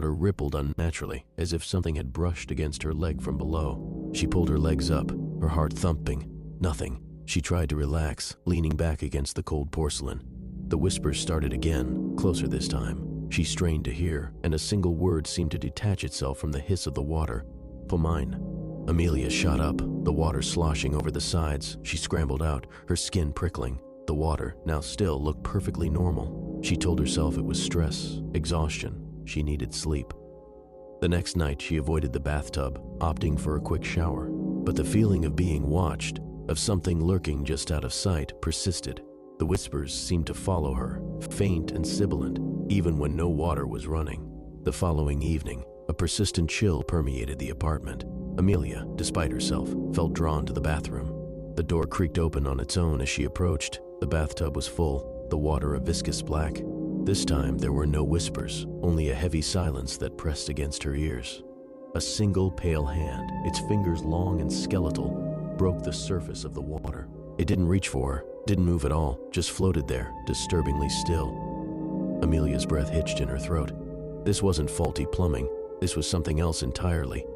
water rippled unnaturally, as if something had brushed against her leg from below. She pulled her legs up, her heart thumping. Nothing. She tried to relax, leaning back against the cold porcelain. The whispers started again, closer this time. She strained to hear, and a single word seemed to detach itself from the hiss of the water. "Pomine." Amelia shot up, the water sloshing over the sides. She scrambled out, her skin prickling. The water, now still, looked perfectly normal. She told herself it was stress, exhaustion. She needed sleep. The next night, she avoided the bathtub, opting for a quick shower. But the feeling of being watched, of something lurking just out of sight, persisted. The whispers seemed to follow her, faint and sibilant, even when no water was running. The following evening, a persistent chill permeated the apartment. Amelia, despite herself, felt drawn to the bathroom. The door creaked open on its own as she approached. The bathtub was full, the water a viscous black. This time there were no whispers, only a heavy silence that pressed against her ears. A single pale hand, its fingers long and skeletal, broke the surface of the water. It didn't reach for her, didn't move at all, just floated there, disturbingly still. Amelia's breath hitched in her throat. This wasn't faulty plumbing, this was something else entirely.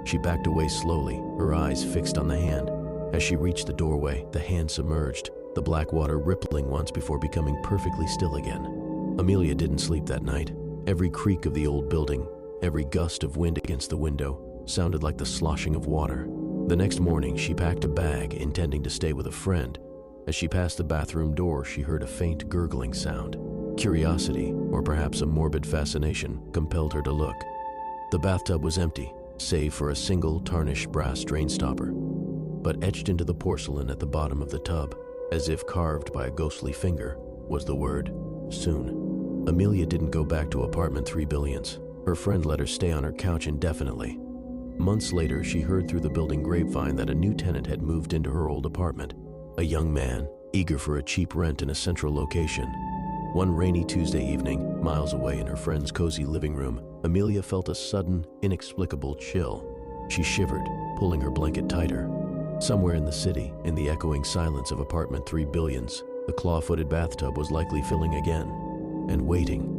She backed away slowly, her eyes fixed on the hand. As she reached the doorway, the hand submerged, the black water rippling once before becoming perfectly still again. Amelia didn't sleep that night. Every creak of the old building, every gust of wind against the window, sounded like the sloshing of water. The next morning, she packed a bag, intending to stay with a friend. As she passed the bathroom door, she heard a faint gurgling sound. Curiosity, or perhaps a morbid fascination, compelled her to look. The bathtub was empty, save for a single tarnished brass drain stopper. But etched into the porcelain at the bottom of the tub, as if carved by a ghostly finger, was the word, "Soon." Amelia didn't go back to apartment 3 Billions. Her friend let her stay on her couch indefinitely. Months later, she heard through the building grapevine that a new tenant had moved into her old apartment. A young man, eager for a cheap rent in a central location. One rainy Tuesday evening, miles away in her friend's cozy living room, Amelia felt a sudden, inexplicable chill. She shivered, pulling her blanket tighter. Somewhere in the city, in the echoing silence of apartment 3 Billions, the claw-footed bathtub was likely filling again, and waiting.